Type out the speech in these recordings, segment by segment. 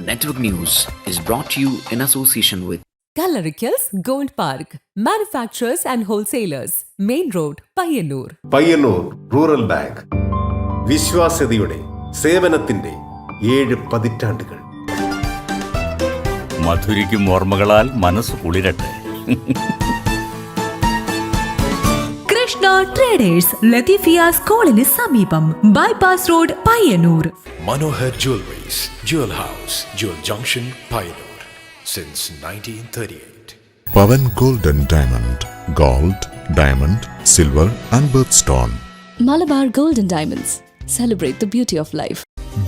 Network News is brought to you in association with Kalarikals Gold Park, manufacturers and wholesalers, Main Road, Payyannur. Payyannur rural bank വിശ്വാസ്യതയുടെ സേവനത്തിന്റെ 7 പതിറ്റാണ്ടുകൾ. മധുരിക്കും ഓർമ്മകളാൽ മനസ്സ് കുളിരട്ടെ. Krishna traders Latheefiya സ്കൂളിന് സമീപം bypass road Payyanur. Manohar Jewelries, Jewel House, Jewel Junction, Payyannur since 1938. Pavan Gold and Diamond, Gold, Diamond, Silver and Birthstone. Malabar Gold and Diamonds, celebrate the beauty of life.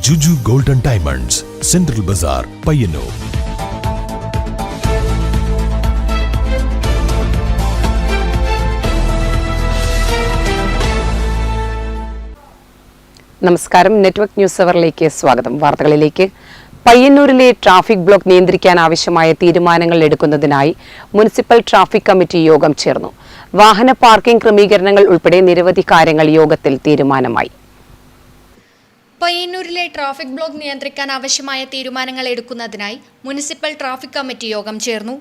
Juju Gold and Diamonds, Central Bazaar, Payyannur. നമസ്കാരം. Network news അവറിലേക്ക് സ്വാഗതം. വാർത്തകളിലേക്ക്. പയ്യന്നൂരിലെ traffic block നിയന്ത്രിക്കാൻ ആവശ്യമായ തീരുമാനങ്ങൾ എടുക്കുന്നതിനായി municipal traffic committee യോഗം ചേർന്നു. വാഹന parking ക്രമീകരണങ്ങൾ ഉൾപ്പെടെ നിരവധി കാര്യങ്ങൾ യോഗത്തിൽ തീരുമാനമായി. പയ്യന്നൂരിലെ ട്രാഫിക് ബ്ലോക്ക് നിയന്ത്രിക്കാൻ ആവശ്യമായ തീരുമാനങ്ങൾ എടുക്കുന്നതിനായി മുനിസിപ്പൽ ട്രാഫിക് കമ്മിറ്റി യോഗം ചേർന്നു.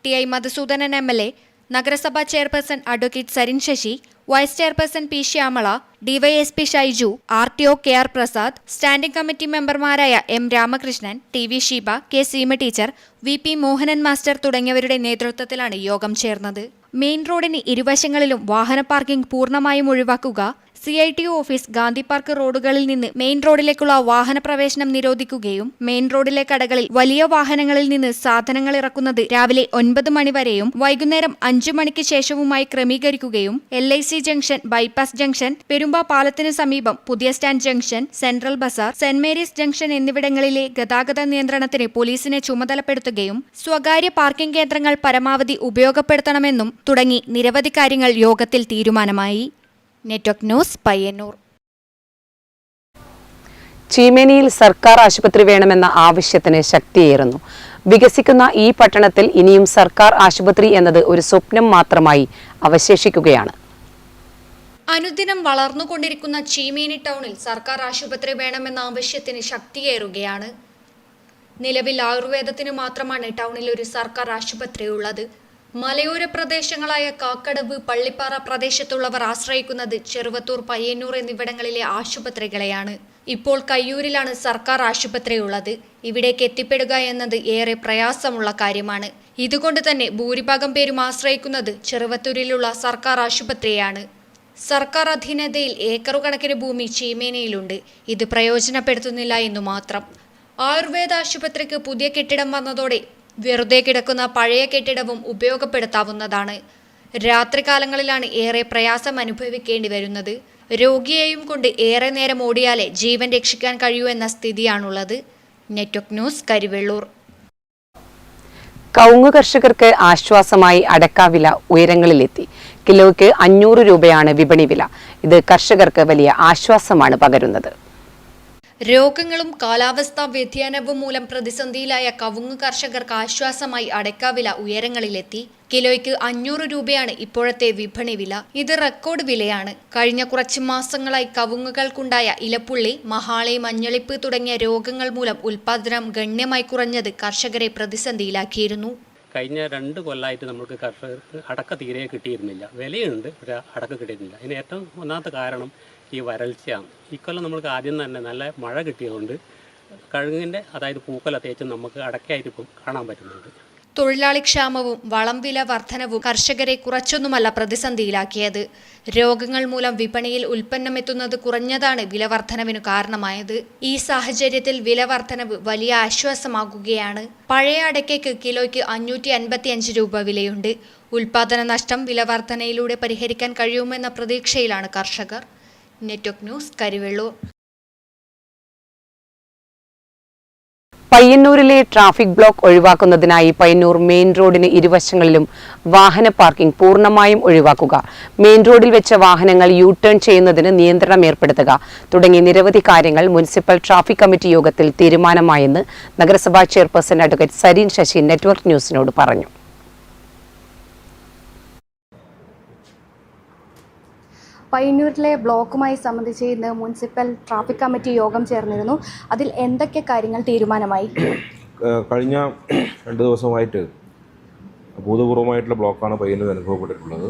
ടി.ഐ. മധുസൂദനൻ എം.എൽ.എ, നഗരസഭാ chairperson advocate Sarin Sasi, vice chairperson P. Shyamala, DYSP Shaiju, RTO. KR. Prasad, standing committee മെമ്പർമാരായ M. Ramakrishnan, TV. Sheeba, K. Seema teacher, VP. Mohanan master തുടങ്ങിയവരുടെ നേതൃത്വത്തിലാണ് യോഗം ചേർന്നത്. മെയിൻ റോഡിന് ഇരുവശങ്ങളിലും വാഹന പാർക്കിംഗ് പൂർണ്ണമായും ഒഴിവാക്കുക, CITO ഓഫീസ്, ഗാന്ധി പാർക്ക് റോഡുകളിൽ നിന്ന് മെയിൻ റോഡിലേക്കുള്ള വാഹന പ്രവേശനം നിരോധിക്കുകയും മെയിൻ റോഡിലെ കടകളിൽ വലിയ വാഹനങ്ങളിൽ നിന്ന് സാധനങ്ങൾ ഇറക്കുന്നത് രാവിലെ 9 മണി വരെയും വൈകുന്നേരം 5 മണിക്ക് ശേഷവുമായി ക്രമീകരിക്കുകയും LIC junction, bypass junction, Perumba പാലത്തിന് സമീപം പുതിയ stand junction, central Bazar, saint Mary's junction എന്നിവിടങ്ങളിലെ ഗതാഗത നിയന്ത്രണത്തിന് പോലീസിനെ ചുമതലപ്പെടുത്തുകയും സ്വകാര്യ പാർക്കിംഗ് കേന്ദ്രങ്ങൾ പരമാവധി ഉപയോഗപ്പെടുത്തണമെന്നും തുടങ്ങി നിരവധി കാര്യങ്ങൾ യോഗത്തിൽ തീരുമാനമായി. Network news, Payyanur. ചീമേനിയിൽ സർക്കാർ ആശുപത്രി വേണമെന്ന ആവശ്യത്തിന് ശക്തിയേറുന്നു. വികസിക്കുന്ന ഈ പട്ടണത്തിൽ ഇനിയും സർക്കാർ ആശുപത്രി എന്നത് ഒരു സ്വപ്നം മാത്രമായി അവശേഷിക്കുകയാണ്. അനുദിനം വളർന്നുകൊണ്ടിരിക്കുന്ന ചീമേനി ടൗണിൽ സർക്കാർ ആശുപത്രി വേണമെന്ന ആവശ്യത്തിന് ശക്തിയേറുകയാണ്. നിലവിൽ ആയുർവേദത്തിന് മാത്രമാണ് ടൗണിൽ ഒരു സർക്കാർ ആശുപത്രി ഉള്ളത്. മലയോര പ്രദേശങ്ങളായ കാക്കടവ്, പള്ളിപ്പാറ പ്രദേശത്തുള്ളവർ ആശ്രയിക്കുന്നത് ചെറുവത്തൂർ, പയ്യന്നൂർ എന്നിവിടങ്ങളിലെ ആശുപത്രികളെയാണ്. ഇപ്പോൾ കയ്യൂരിലാണ് സർക്കാർ ആശുപത്രി ഉള്ളത്. ഇവിടേക്ക് എത്തിപ്പെടുക എന്നത് ഏറെ പ്രയാസമുള്ള കാര്യമാണ്. ഇതുകൊണ്ട് തന്നെ ഭൂരിഭാഗം പേരും ആശ്രയിക്കുന്നത് ചെറുവത്തൂരിലുള്ള സർക്കാർ ആശുപത്രിയാണ്. സർക്കാർ അധീനതയിൽ ഏക്കറുകണക്കിന് ഭൂമി ചീമേനിയിലുണ്ട്. ഇത് പ്രയോജനപ്പെടുത്തുന്നില്ല എന്നു മാത്രം. ആയുർവേദ ആശുപത്രിക്ക് പുതിയ കെട്ടിടം വന്നതോടെ വെറുതെ കിടക്കുന്ന പഴയ കെട്ടിടവും ഉപയോഗപ്പെടുത്താവുന്നതാണ്. രാത്രികാലങ്ങളിലാണ് ഏറെ പ്രയാസം അനുഭവിക്കേണ്ടി വരുന്നത്. രോഗിയെയും കൊണ്ട് ഏറെ നേരം ഓടിയാലേ ജീവൻ രക്ഷിക്കാൻ കഴിയൂ എന്ന സ്ഥിതിയാണുള്ളത്. Network news, Karivellur. കവുങ്ങ് കർഷകർക്ക് ആശ്വാസമായി അടക്കാവില ഉയരങ്ങളിലെത്തി. കിലോയ്ക്ക് 500 രൂപയാണ് വിപണി വില. ഇത് കർഷകർക്ക് വലിയ ആശ്വാസമാണ് പകരുന്നത്. രോഗങ്ങളും കാലാവസ്ഥാ വ്യതിയാനവും മൂലം പ്രതിസന്ധിയിലായ കവുങ്ങ് കർഷകർക്ക് ആശ്വാസമായി അടക്കാവില ഉയരങ്ങളിലെത്തി. കിലോയ്ക്ക് 500 രൂപയാണ് ഇപ്പോഴത്തെ വിപണി വില. ഇത് റെക്കോർഡ് വിലയാണ്. കഴിഞ്ഞ കുറച്ച് മാസങ്ങളായി കവുങ്ങുകൾക്കുണ്ടായ ഇലപ്പുള്ളി, മഹാളി, മഞ്ഞളിപ്പ് തുടങ്ങിയ രോഗങ്ങൾ മൂലം ഉൽപാദനം ഗണ്യമായി കുറഞ്ഞത് കർഷകരെ പ്രതിസന്ധിയിലാക്കിയിരുന്നു. കഴിഞ്ഞ 2 കൊല്ലമായിട്ട് നമുക്ക് കർഷകർക്ക് അടക്ക തീരെ കിട്ടിയിരുന്നില്ല. വിലയുണ്ട്, ഒരു അടക്ക കിട്ടിയിരുന്നില്ല. ഇതിന് ഏറ്റവും ഒന്നാമത്തെ കാരണം ഈ വരൾച്ചയാണ്. ഇക്കൊല്ലം നമ്മൾക്ക് ആദ്യം തന്നെ നല്ല മഴ കിട്ടിയതുകൊണ്ട് കഴുങ്ങിൻ്റെ, അതായത് പൂക്കല തേച്ച് നമുക്ക് അടക്കയായിട്ട് ഇപ്പം കാണാൻ പറ്റുന്നുണ്ട്. തൊഴിലാളി ക്ഷാമവും വളം വില വർധനവും കർഷകരെ കുറച്ചൊന്നുമല്ല പ്രതിസന്ധിയിലാക്കിയത്. രോഗങ്ങൾ മൂലം വിപണിയിൽ ഉൽപ്പന്നം എത്തുന്നത് കുറഞ്ഞതാണ് വില വർധനവിന് കാരണമായത്. ഈ സാഹചര്യത്തിൽ വില വർധനവ് വലിയ ആശ്വാസമാകുകയാണ്. പഴയ അടയ്ക്കയ്ക്ക് കിലോയ്ക്ക് 555 രൂപ വിലയുണ്ട്. ഉൽപാദന നഷ്ടം വില വർധനയിലൂടെ പരിഹരിക്കാൻ കഴിയുമെന്ന പ്രതീക്ഷയിലാണ് കർഷകർ. Network news, Karivellur. പയ്യന്നൂരിലെ ട്രാഫിക് ബ്ലോക്ക് ഒഴിവാക്കുന്നതിനായി പയ്യന്നൂർ മെയിൻ റോഡിന് ഇരുവശങ്ങളിലും വാഹന പാർക്കിംഗ് പൂർണ്ണമായും ഒഴിവാക്കുക, മെയിൻ റോഡിൽ വെച്ച വാഹനങ്ങൾ യു-ടേൺ ചെയ്യുന്നതിന് നിയന്ത്രണം ഏർപ്പെടുത്തുക തുടങ്ങി നിരവധി കാര്യങ്ങൾ മുനിസിപ്പൽ ട്രാഫിക് കമ്മിറ്റി യോഗത്തിൽ തീരുമാനമായെന്ന് നഗരസഭാ chairperson advocate Sarin Sasi network ന്യൂസിനോട് പറഞ്ഞു. പയ്യന്നൂരിലെ ബ്ലോക്കുമായി സംബന്ധിച്ച് ഇന്ന് മുനിസിപ്പൽ ട്രാഫിക് കമ്മിറ്റി യോഗം ചേർന്നിരുന്നു. അതിൽ എന്തൊക്കെ കാര്യങ്ങൾ തീരുമാനമായി? കഴിഞ്ഞ 2 ദിവസമായിട്ട് അഭൂതപൂർവമായിട്ടുള്ള ബ്ലോക്കാണ് പയ്യന്നൂർ അനുഭവപ്പെട്ടിട്ടുള്ളത്.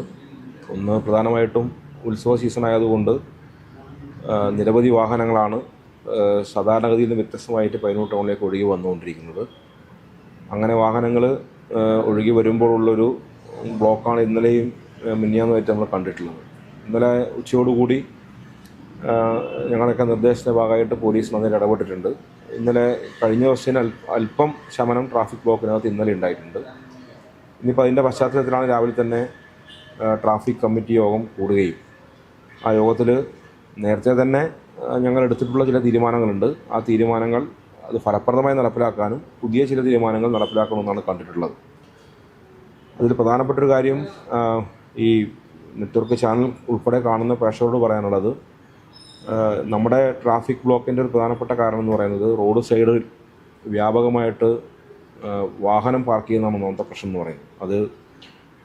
ഒന്ന് പ്രധാനമായിട്ടും ഉത്സവ സീസൺ ആയതുകൊണ്ട് നിരവധി വാഹനങ്ങളാണ് സാധാരണഗതിയിൽ നിന്ന് വ്യത്യസ്തമായിട്ട് പയ്യന്നൂർ ടൗണിലേക്ക് ഒഴുകി വന്നുകൊണ്ടിരിക്കുന്നത്. അങ്ങനെ വാഹനങ്ങൾ ഒഴുകി വരുമ്പോഴുള്ളൊരു ബ്ലോക്കാണ് ഇന്നലെയും മിനിഞ്ഞാന്നുമായിട്ട് നമ്മൾ കണ്ടിട്ടുള്ളത്. ഇന്നലെ ഉച്ചയോടുകൂടി ഞങ്ങളൊക്കെ നിർദ്ദേശത്തിൻ്റെ ഭാഗമായിട്ട് പോലീസ് നന്നായി ഇടപെട്ടിട്ടുണ്ട്. ഇന്നലെ കഴിഞ്ഞ ദിവസത്തിന് അല്പം ശമനം ട്രാഫിക് ബ്ലോക്കിനകത്ത് ഇന്നലെ ഉണ്ടായിട്ടുണ്ട്. ഇനിയിപ്പോൾ അതിൻ്റെ പശ്ചാത്തലത്തിലാണ് രാവിലെ തന്നെ ട്രാഫിക് കമ്മിറ്റി യോഗം കൂടുകയും ആ യോഗത്തിൽ നേരത്തെ തന്നെ ഞങ്ങൾ എടുത്തിട്ടുള്ള ചില തീരുമാനങ്ങളുണ്ട്. ആ തീരുമാനങ്ങൾ അത് ഫലപ്രദമായി നടപ്പിലാക്കാനും പുതിയ ചില തീരുമാനങ്ങൾ നടപ്പിലാക്കണമെന്നാണ് കണ്ടിട്ടുള്ളത്. അതിൽ പ്രധാനപ്പെട്ടൊരു കാര്യം ഈ നെറ്റ്വർക്ക് ചാനൽ ഉൾപ്പെടെ കാണുന്ന പ്രേക്ഷകരോട് പറയാനുള്ളത്, നമ്മുടെ ട്രാഫിക് ബ്ലോക്കിൻ്റെ ഒരു പ്രധാനപ്പെട്ട കാരണം എന്ന് പറയുന്നത് റോഡ് സൈഡിൽ വ്യാപകമായിട്ട് വാഹനം പാർക്ക് ചെയ്യുന്നതാണ് ഒന്നാമത്തെ പ്രശ്നം എന്ന് പറയുന്നത്. അത്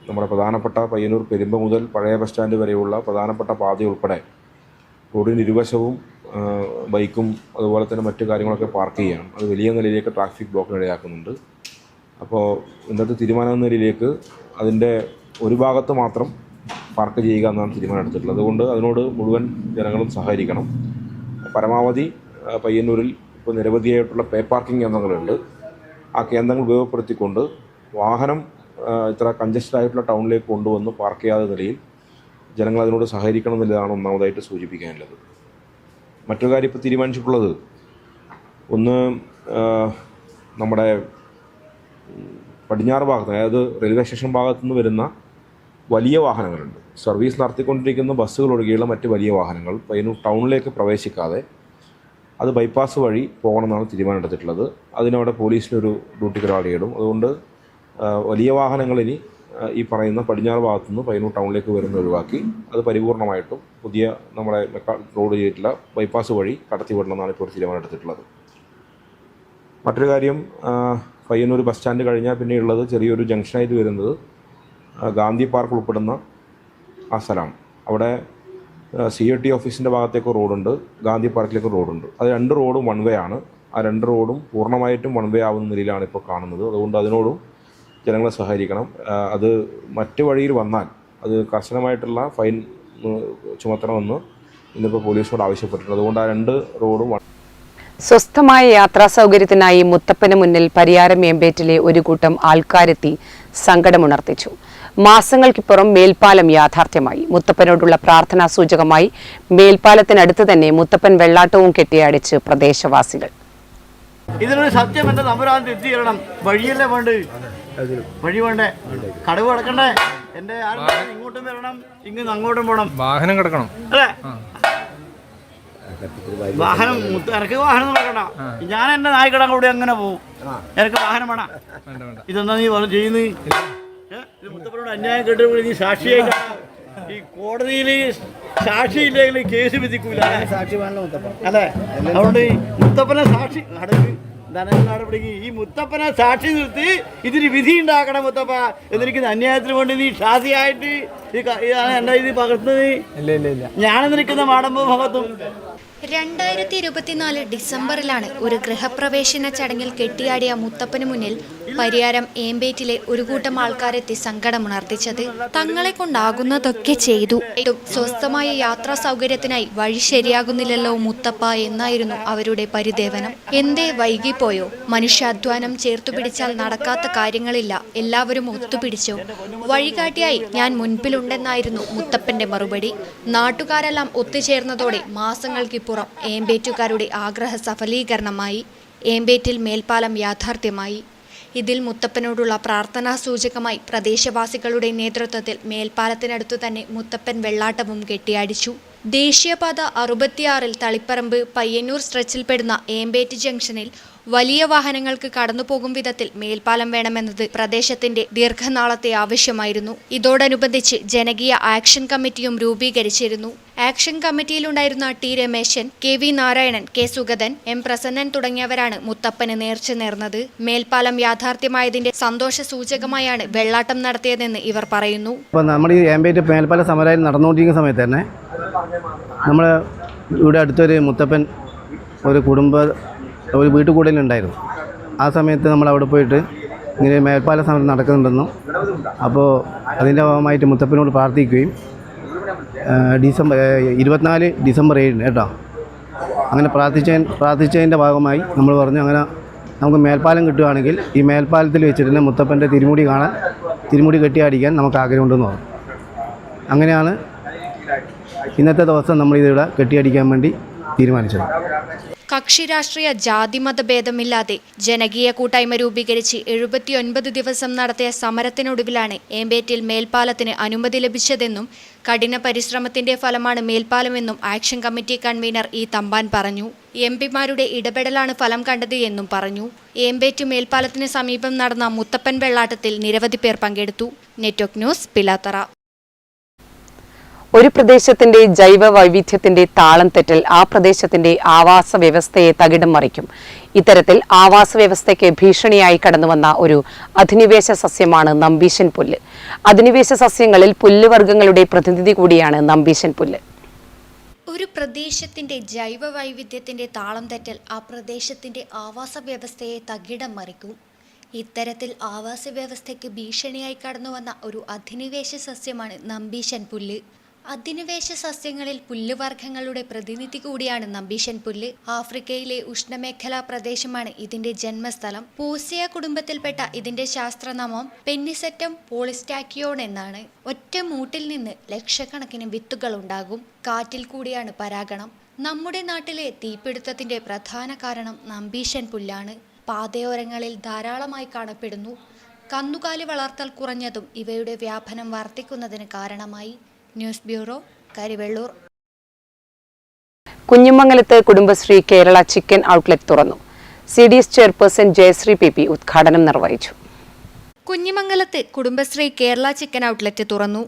നമ്മുടെ പ്രധാനപ്പെട്ട പയ്യന്നൂർ പെരുമ്പ മുതൽ പഴയ ബസ് സ്റ്റാൻഡ് വരെയുള്ള പ്രധാനപ്പെട്ട പാത ഉൾപ്പെടെ റോഡിന് ഇരുവശവും ബൈക്കും അതുപോലെ തന്നെ മറ്റു കാര്യങ്ങളൊക്കെ പാർക്ക് ചെയ്യുകയാണ്. അത് വലിയ നിലയിലേക്ക് ട്രാഫിക് ബ്ലോക്കിന് ഇടയാക്കുന്നുണ്ട്. അപ്പോൾ ഇന്നത്തെ തീരുമാനം എന്ന നിലയിലേക്ക് അതിൻ്റെ ഒരു ഭാഗത്ത് മാത്രം പാർക്ക് ചെയ്യുക എന്നാണ് തീരുമാനം എടുത്തിട്ടുള്ളത്. അതുകൊണ്ട് അതിനോട് മുഴുവൻ ജനങ്ങളും സഹകരിക്കണം. പരമാവധി പയ്യന്നൂരിൽ ഇപ്പോൾ നിരവധിയായിട്ടുള്ള പേ പാർക്കിംഗ് കേന്ദ്രങ്ങളുണ്ട്. ആ കേന്ദ്രങ്ങൾ ഉപയോഗപ്പെടുത്തിക്കൊണ്ട് വാഹനം ഇത്ര കൺജസ്റ്റഡ് ആയിട്ടുള്ള ടൗണിലേക്ക് കൊണ്ടുവന്ന് പാർക്ക് ചെയ്യാത്ത നിലയിൽ ജനങ്ങൾ അതിനോട് സഹകരിക്കണം എന്നുള്ളതാണ് ഒന്നാമതായിട്ട് സൂചിപ്പിക്കാനുള്ളത്. മറ്റൊരു കാര്യം ഇപ്പോൾ തീരുമാനിച്ചിട്ടുള്ളത്, ഒന്ന് നമ്മുടെ പടിഞ്ഞാറ് ഭാഗത്ത്, അതായത് റെയിൽവേ സ്റ്റേഷൻ ഭാഗത്തു നിന്ന് വരുന്ന വലിയ വാഹനങ്ങളുണ്ട്, സർവീസ് നടത്തിക്കൊണ്ടിരിക്കുന്ന ബസ്സുകൾ ഒഴികെയുള്ള മറ്റ് വലിയ വാഹനങ്ങൾ പയ്യന്നൂർ ടൗണിലേക്ക് പ്രവേശിക്കാതെ അത് ബൈപ്പാസ് വഴി പോകണമെന്നാണ് തീരുമാനമെടുത്തിട്ടുള്ളത്. അതിനവിടെ പോലീസിനൊരു ഡ്യൂട്ടി ഒരാളിയിടും. അതുകൊണ്ട് വലിയ വാഹനങ്ങൾ ഇനി ഈ പറയുന്ന പടിഞ്ഞാറ് ഭാഗത്തുനിന്ന് പയ്യന്നൂർ ടൗണിലേക്ക് വരുന്ന ഒഴിവാക്കി അത് പരിപൂർണമായിട്ടും പുതിയ നമ്മുടെ റോഡ് ചെയ്തിട്ടുള്ള ബൈപ്പാസ് വഴി കടത്തിവിടണമെന്നാണ് ഇപ്പോൾ തീരുമാനമെടുത്തിട്ടുള്ളത്. മറ്റൊരു കാര്യം, പയ്യന്നൂർ ബസ് സ്റ്റാൻഡ് കഴിഞ്ഞാൽ പിന്നെ ഉള്ളത് ചെറിയൊരു ജംഗ്ഷനായിട്ട് വരുന്നത് ഗാന്ധി പാർക്ക് ഉൾപ്പെടുന്ന ആ സ്ഥലമാണ്. അവിടെ CIT ഓഫീസിൻ്റെ ഭാഗത്തേക്ക് റോഡുണ്ട്, ഗാന്ധി പാർക്കിലേക്ക് റോഡുണ്ട്. അത് 2 റോഡും വൺ വേ ആണ്. ആ 2 റോഡും പൂർണ്ണമായിട്ടും വൺ വേ ആവുന്ന നിലയിലാണ് ഇപ്പോൾ കാണുന്നത്. അതുകൊണ്ട് അതിനോടും ജനങ്ങളെ സഹകരിക്കണം. അത് മറ്റ് വഴിയിൽ വന്നാൽ അത് കർശനമായിട്ടുള്ള ഫൈൻ ചുമത്തണമെന്ന് ഇന്നിപ്പോൾ പോലീസിനോട് ആവശ്യപ്പെട്ടിട്ടുണ്ട്. അതുകൊണ്ട് ആ 2 റോഡും സ്വസ്ഥമായ യാത്രാ സൗകര്യത്തിനായി മുത്തപ്പന് മുന്നിൽ പരിയാരം ഏമ്പേറ്റിലെ ഒരു കൂട്ടം ആൾക്കാരെത്തി സങ്കടമുണർത്തിച്ചു. മാസങ്ങൾക്കിപ്പുറം മേൽപ്പാലം യാഥാർത്ഥ്യമായി. മുത്തപ്പനോടുള്ള പ്രാർത്ഥനാ സൂചകമായി മേൽപ്പാലത്തിനടുത്ത് തന്നെ മുത്തപ്പൻ വെള്ളാട്ടവും കെട്ടിയടിച്ച് പ്രദേശവാസികൾ. ഇതിനൊരു സത്യം എന്റെ തമ്പുരാൻ എത്തിയിരണം. വഴിയല്ലേ വേണ്ട, വഴി വേണ്ടേ, കടവ് കിടക്കണ്ടേ, എന്റെ ഇങ്ങോട്ടും വരണം, ഇങ്ങനെ അങ്ങോട്ടും പോകണം, വാഹനം കിടക്കണം അല്ലേ, വാഹനം എനിക്ക് വാഹനം നടക്കണ്ട. ഞാൻ എന്റെ നായ്ക്കടം കൂടി അങ്ങനെ പോകും, എനിക്ക് വാഹനം വേണം. ഇതെന്താ നീ ചെയ്യുന്നത്? ഇത് മുത്തപ്പനോട് അന്യായം കേട്ട് നീ സാക്ഷിയായി ഈ കോടതിയിൽ സാക്ഷിയില്ലെങ്കിൽ കേസ് വിധിക്കൂല അല്ലേ? അതുകൊണ്ട് മുത്തപ്പനെ സാക്ഷി നടപടിക്ക് ഈ മുത്തപ്പനെ സാക്ഷി നിർത്തി ഇതിന് വിധി ഉണ്ടാക്കണം മുത്തപ്പ. എന്നിരിക്കുന്ന അന്യായത്തിന് വേണ്ടി നീ ഷാസിയായിട്ട് എന്താ ഇത് പകർത്തുന്നത്? ഞാൻ നിൽക്കുന്ന മാടമ്പ് ഭഗത്തും 2024 ഡിസംബറിലാണ് ഒരു ഗൃഹപ്രവേശന ചടങ്ങിൽ കെട്ടിയാടിയ മുത്തപ്പന് മുന്നിൽ പരിയാരം ഏമ്പേറ്റിലെ ഒരു കൂട്ടം ആൾക്കാരെത്തി സങ്കടമുണർത്തിച്ചത്. തങ്ങളെ കൊണ്ടാകുന്നതൊക്കെ ചെയ്തു, സ്വസ്ഥമായ യാത്രാ സൗകര്യത്തിനായി വഴി ശരിയാകുന്നില്ലല്ലോ മുത്തപ്പ എന്നായിരുന്നു അവരുടെ പരിദേവനം. എന്തേ വൈകിപ്പോയോ? മനുഷ്യാധ്വാനം ചേർത്തുപിടിച്ചാൽ നടക്കാത്ത കാര്യങ്ങളില്ല, എല്ലാവരും ഒത്തുപിടിച്ചോ? വഴികാട്ടിയായി ഞാൻ മുൻപിലുണ്ടെന്നായിരുന്നു മുത്തപ്പന്റെ മറുപടി. നാട്ടുകാരെല്ലാം ഒത്തുചേർന്നതോടെ മാസങ്ങൾക്കിപ്പുറം ഏമ്പേറ്റുകാരുടെ ആഗ്രഹ സഫലീകരണമായി. ഏമ്പേറ്റിൽ മേൽപ്പാലം യാഥാർത്ഥ്യമായി. ഇതിൽ മുത്തപ്പനോടുള്ള പ്രാർത്ഥനാ സൂചകമായി പ്രദേശവാസികളുടെ നേതൃത്വത്തിൽ മേൽപ്പാലത്തിനടുത്തു തന്നെ മുത്തപ്പൻ വെള്ളാട്ടവും കെട്ടിയാടിച്ചു. ദേശീയപാത 66 തളിപ്പറമ്പ് പയ്യന്നൂർ സ്ട്രെച്ചിൽപ്പെടുന്ന ഏമ്പേറ്റ് ജംഗ്ഷനിൽ വലിയ വാഹനങ്ങൾക്ക് കടന്നുപോകും വിധത്തിൽ മേൽപ്പാലം വേണമെന്നത് പ്രദേശത്തിന്റെ ദീർഘനാളത്തെ ആവശ്യമായിരുന്നു. ഇതോടനുബന്ധിച്ച് ജനകീയ ആക്ഷൻ കമ്മിറ്റിയും രൂപീകരിച്ചിരുന്നു. ആക്ഷൻ കമ്മിറ്റിയിലുണ്ടായിരുന്ന T Rameshan, KV Narayanan, K Sugathan, M Prasannan തുടങ്ങിയവരാണ് മുത്തപ്പന് നേർച്ച നേർന്നത്. മേൽപ്പാലം യാഥാർത്ഥ്യമായതിന്റെ സന്തോഷ സൂചകമായാണ് വെള്ളാട്ടം നടത്തിയതെന്ന് ഇവർ പറയുന്നു. നമ്മൾ ഈ ഏമ്പേറ്റ് മേൽപ്പാല സമരം നടന്നുകൊണ്ടിരിക്കുന്ന സമയത്ത് തന്നെ നമ്മൾ ഇവിടെ അടുത്തൊരു മുത്തപ്പൻ ഒരു വീട്ടുകൂടലുണ്ടായിരുന്നു. ആ സമയത്ത് നമ്മൾ അവിടെ പോയിട്ട് ഇങ്ങനെ മേൽപ്പാല സമരം നടക്കുന്നുണ്ടെന്നും അപ്പോൾ അതിൻ്റെ ഭാഗമായിട്ട് മുത്തപ്പനോട് പ്രാർത്ഥിക്കുകയും ഡിസംബർ 7 കേട്ടോ അങ്ങനെ പ്രാർത്ഥിച്ചതിൻ്റെ ഭാഗമായി നമ്മൾ പറഞ്ഞു അങ്ങനെ നമുക്ക് മേൽപ്പാലം കിട്ടുകയാണെങ്കിൽ ഈ മേൽപ്പാലത്തിൽ വെച്ചിട്ട് തന്നെ മുത്തപ്പൻ്റെ തിരുമുടി കെട്ടിയാടിക്കാൻ നമുക്ക് ആഗ്രഹമുണ്ടെന്ന് പറഞ്ഞു. അങ്ങനെയാണ് ഇന്നത്തെ ദിവസം നമ്മളിതിവിടെ കെട്ടിയടിക്കാൻ വേണ്ടി തീരുമാനിച്ചത്. കക്ഷി രാഷ്ട്രീയ ജാതിമത ഭേദമില്ലാതെ ജനകീയ കൂട്ടായ്മ രൂപീകരിച്ച് 79 ദിവസം നടത്തിയ സമരത്തിനൊടുവിലാണ് ഏമ്പേറ്റിൽ മേൽപ്പാലത്തിന് അനുമതി ലഭിച്ചതെന്നും കഠിന പരിശ്രമത്തിന്റെ ഫലമാണ് മേൽപ്പാലമെന്നും action committee convener E Thampan പറഞ്ഞു. എംപിമാരുടെ ഇടപെടലാണ് ഫലം കണ്ടത് എന്നും പറഞ്ഞു. ഏമ്പേറ്റ് മേൽപ്പാലത്തിന് സമീപം നടന്ന മുത്തപ്പൻ വെള്ളാട്ടത്തിൽ നിരവധി പേർ പങ്കെടുത്തു. Network news, Pilathara. ഒരു പ്രദേശത്തിന്റെ ജൈവ വൈവിധ്യത്തിന്റെ താളം തെറ്റൽ ആ പ്രദേശത്തിന്റെ ആവാസ വ്യവസ്ഥയെ തകിടം മറിക്കും. ഇത്തരത്തിൽ ആവാസ വ്യവസ്ഥയ്ക്ക് ഭീഷണിയായി കടന്നുവന്ന ഒരു അധിനിവേശ സസ്യമാണ് നമ്പീശൻ പുല്ല്. അധിനിവേശ സസ്യങ്ങളിൽ പുല്ലുവർഗ്ഗങ്ങളുടെ പ്രതിനിധി കൂടിയാണ് നമ്പീശൻ പുല്ല്. ഒരു പ്രദേശത്തിന്റെ ജൈവ വൈവിധ്യത്തിന്റെ താളം തെറ്റൽ ആ പ്രദേശത്തിന്റെ ആവാസ വ്യവസ്ഥയെ തകിടം മറിക്കും. ഇത്തരത്തിൽ ആവാസ വ്യവസ്ഥയ്ക്ക് ഭീഷണിയായി കടന്നുവന്ന ഒരു അധിനിവേശ സസ്യമാണ് നമ്പീശൻ പുല്ല്. അധിനിവേശ സസ്യങ്ങളിൽ പുല്ലുവർഗ്ഗങ്ങളുടെ പ്രതിനിധി കൂടിയാണ് നമ്പീശൻ പുല്ല്. ആഫ്രിക്കയിലെ ഉഷ്ണമേഖലാ പ്രദേശമാണ് ഇതിന്റെ ജന്മസ്ഥലം. പൂസിയ കുടുംബത്തിൽപ്പെട്ട ഇതിന്റെ ശാസ്ത്രനാമം പെന്നിസെറ്റം പോളിസ്റ്റാക്കിയോൺ എന്നാണ്. ഒറ്റ മൂട്ടിൽ നിന്ന് ലക്ഷക്കണക്കിന് വിത്തുകൾ ഉണ്ടാകും. കാറ്റിൽ കൂടിയാണ് പരാഗണം. നമ്മുടെ നാട്ടിലെ തീപിടുത്തത്തിന്റെ പ്രധാന കാരണം നമ്പീശൻ പുല്ലാണ്. പാതയോരങ്ങളിൽ ധാരാളമായി കാണപ്പെടുന്നു. കന്നുകാലി വളർത്തൽ കുറഞ്ഞതും ഇവയുടെ വ്യാപനം വർദ്ധിക്കുന്നതിന് കാരണമായി. News bureau, Karivellur. കുഞ്ഞിമംഗലത്ത് കുടുംബശ്രീ കേരള ചിക്കൻ ഔട്ട്ലെറ്റ് തുറന്നു. CDS ചെയർപേഴ്സൺ ജയശ്രീ PP ഉദ്ഘാടനം നിർവഹിച്ചു. കുഞ്ഞിമംഗലത്ത് കുടുംബശ്രീ കേരള ചിക്കൻ ഔട്ട്ലെറ്റ് തുറന്നു.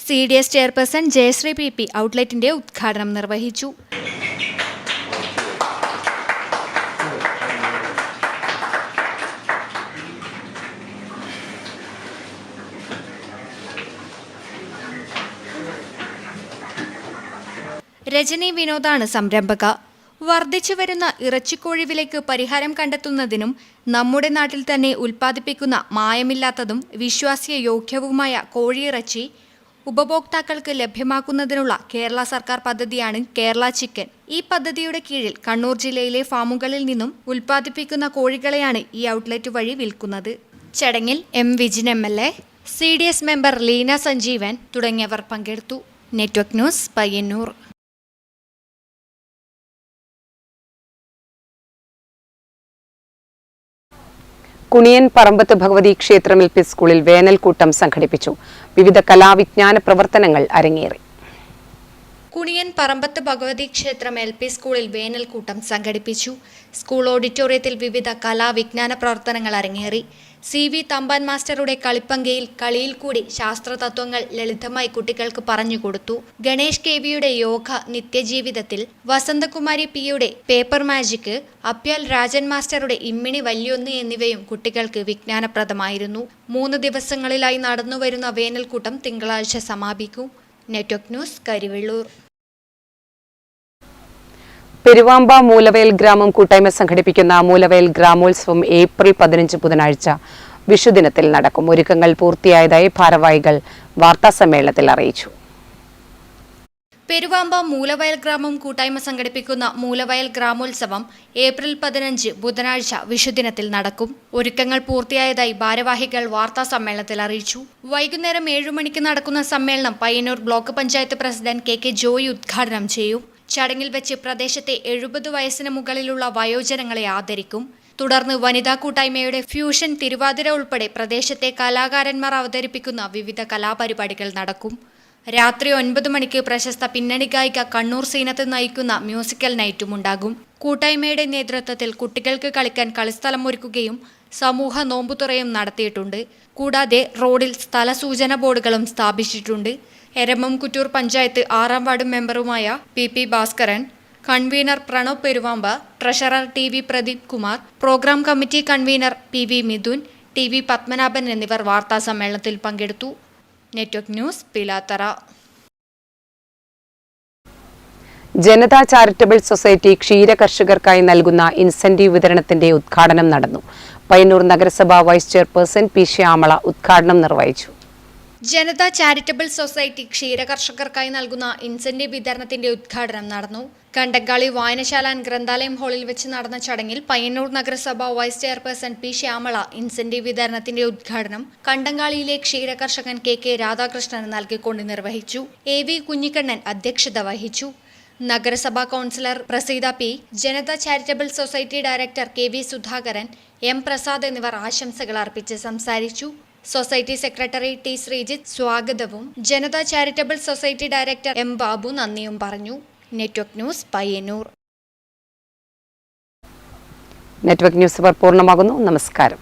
CDS ചെയർപേഴ്സൺ ജയശ്രീ PP ഔട്ട്ലെറ്റിന്റെ ഉദ്ഘാടനം നിർവഹിച്ചു. രജനി വിനോദാണ് സംരംഭക. വർദ്ധിച്ചുവരുന്ന ഇറച്ചിക്കോഴി വിലയ്ക്ക് പരിഹാരം കണ്ടെത്തുന്നതിനും നമ്മുടെ നാട്ടിൽ തന്നെ ഉൽപ്പാദിപ്പിക്കുന്ന മായമില്ലാത്തതും വിശ്വാസയോഗ്യവുമായ കോഴിയിറച്ചി ഉപഭോക്താക്കൾക്ക് ലഭ്യമാക്കുന്നതിനുള്ള കേരള സർക്കാർ പദ്ധതിയാണ് കേരള ചിക്കൻ. ഈ പദ്ധതിയുടെ കീഴിൽ കണ്ണൂർ ജില്ലയിലെ ഫാമുകളിൽ നിന്നും ഉൽപ്പാദിപ്പിക്കുന്ന കോഴികളെയാണ് ഈ ഔട്ട്ലെറ്റ് വഴി വിൽക്കുന്നത്. ചടങ്ങിൽ M. Vijin MLA, CDS member Leena Sanjeevan തുടങ്ങിയവർ പങ്കെടുത്തു. Network news, Payyannur. കുണിയൻ പറമ്പത്ത് ഭഗവതി ക്ഷേത്രം LP സ്കൂളിൽ വേനൽക്കൂട്ടം സംഘടിപ്പിച്ചു. വിവിധ കലാവിജ്ഞാന പ്രവർത്തനങ്ങൾ അരങ്ങേറി. കുണിയൻ പറമ്പത്ത് ഭഗവതി ക്ഷേത്രം LP സ്കൂളിൽ വേനൽക്കൂട്ടം സംഘടിപ്പിച്ചു. സ്കൂൾ ഓഡിറ്റോറിയത്തിൽ വിവിധ കലാവിജ്ഞാന പ്രവർത്തനങ്ങൾ അരങ്ങേറി. CV തമ്പാൻ മാസ്റ്ററുടെ കളിപ്പങ്കയിൽ കളിയിൽ കൂടി ശാസ്ത്രതത്വങ്ങൾ ലളിതമായി കുട്ടികൾക്ക് പറഞ്ഞുകൊടുത്തു. ഗണേഷ് KVയുടെ യോഗ നിത്യജീവിതത്തിൽ, വസന്തകുമാരി Pയുടെ പേപ്പർ മാജിക്, അപ്യാൽ രാജൻ മാസ്റ്ററുടെ ഇമ്മിണി വല്യൊന്ന് എന്നിവയും കുട്ടികൾക്ക് വിജ്ഞാനപ്രദമായിരുന്നു. 3 ദിവസങ്ങളിലായി നടന്നുവരുന്ന വേനൽക്കൂട്ടം തിങ്കളാഴ്ച സമാപിക്കും. Network news, Karivellur. പെരുവാമ്പ മൂലവയൽ ഗ്രാമം കൂട്ടായ്മ സംഘടിപ്പിക്കുന്ന മൂലവയൽ ഗ്രാമോത്സവം ഏപ്രിൽ 15 ബുധനാഴ്ച വിഷുദിനത്തിൽ നടക്കും. ഒരുക്കങ്ങൾ പൂർത്തിയായതായി ഭാരവാഹികൾ വാർത്താസമ്മേളനത്തിൽ അറിയിച്ചു. പെരുവാമ്പ മൂലവയൽ ഗ്രാമം കൂട്ടായ്മ സംഘടിപ്പിക്കുന്ന മൂലവയൽ ഗ്രാമോത്സവം ഏപ്രിൽ 15 ബുധനാഴ്ച വിഷുദിനത്തിൽ നടക്കും. ഒരുക്കങ്ങൾ പൂർത്തിയായതായി ഭാരവാഹികൾ വാർത്താസമ്മേളനത്തിൽ അറിയിച്ചു. വൈകുന്നേരം 7 മണിക്ക് നടക്കുന്ന സമ്മേളനം Payyanur block panchayat president KK Joy ഉദ്ഘാടനം ചെയ്യും. ചടങ്ങിൽ വെച്ച് പ്രദേശത്തെ 70 വയസ്സിന് മുകളിലുള്ള വയോജനങ്ങളെ ആദരിക്കും. തുടർന്ന് വനിതാ കൂട്ടായ്മയുടെ ഫ്യൂഷൻ തിരുവാതിര ഉൾപ്പെടെ പ്രദേശത്തെ കലാകാരന്മാർ അവതരിപ്പിക്കുന്ന വിവിധ കലാപരിപാടികൾ നടക്കും. രാത്രി 9 മണിക്ക് പ്രശസ്ത പിന്നണി ഗായിക കണ്ണൂർ സീനത്ത് നയിക്കുന്ന മ്യൂസിക്കൽ നൈറ്റും ഉണ്ടാകും. കൂട്ടായ്മയുടെ നേതൃത്വത്തിൽ കുട്ടികൾക്ക് കളിക്കാൻ കളിസ്ഥലം ഒരുക്കുകയും സമൂഹ നോമ്പുതുറയും നടത്തിയിട്ടുണ്ട്. കൂടാതെ റോഡിൽ സ്ഥലസൂചന ബോർഡുകളും സ്ഥാപിച്ചിട്ടുണ്ട്. എരമംകുറ്റൂർ പഞ്ചായത്ത് 6ാം വാർഡ് മെമ്പറുമായ PP Bhaskaran, convener Pranav Peruvamba, treasurer TV Pradeep Kumar, programme committee convener PV Mithun, TV Padmanabhan എന്നിവർ വാർത്താസമ്മേളനത്തിൽ പങ്കെടുത്തു. Network news, Pilathara. Janatha charitable society ക്ഷീര കർഷകർക്കായി നൽകുന്ന ഇൻസെന്റീവ് വിതരണത്തിന്റെ ഉദ്ഘാടനം നടന്നു. പയ്യന്നൂർ നഗരസഭ വൈസ് ചെയർപേഴ്സൺ പി ശ്യാമള ഉദ്ഘാടനം നിർവഹിച്ചു. ജനതാ ചാരിറ്റബിൾ സൊസൈറ്റി ക്ഷീര കർഷകർക്കായി നൽകുന്ന ഇൻസെന്റീവ് വിതരണത്തിന്റെ ഉദ്ഘാടനം നടന്നു. കണ്ടങ്കാളി വായനശാല ആൻഡ് ഗ്രന്ഥാലയം ഹാളിൽ വെച്ച് നടന്ന ചടങ്ങിൽ പയ്യന്നൂർ നഗരസഭ vice chairperson P Shyamala incentive വിതരണത്തിന്റെ ഉദ്ഘാടനം കണ്ടങ്കാളിയിലെ ക്ഷീര കർഷകൻ കെ രാധാകൃഷ്ണൻ നൽകിക്കൊണ്ട് നിർവഹിച്ചു. AV കുഞ്ഞിക്കണ്ണൻ അധ്യക്ഷത വഹിച്ചു. നഗരസഭാ councillor Praseetha P, Janata charitable society director KV Sudhakaran, M Prasad എന്നിവർ ആശംസകൾ അർപ്പിച്ച് സംസാരിച്ചു. സൊസൈറ്റി സെക്രട്ടറി T ശ്രീജിത്ത് സ്വാഗതവും Janata charitable society director M Babu നന്ദിയും പറഞ്ഞു. Network news Payyanur. Network news പൂർണ്ണമാകുന്നു. നമസ്കാരം.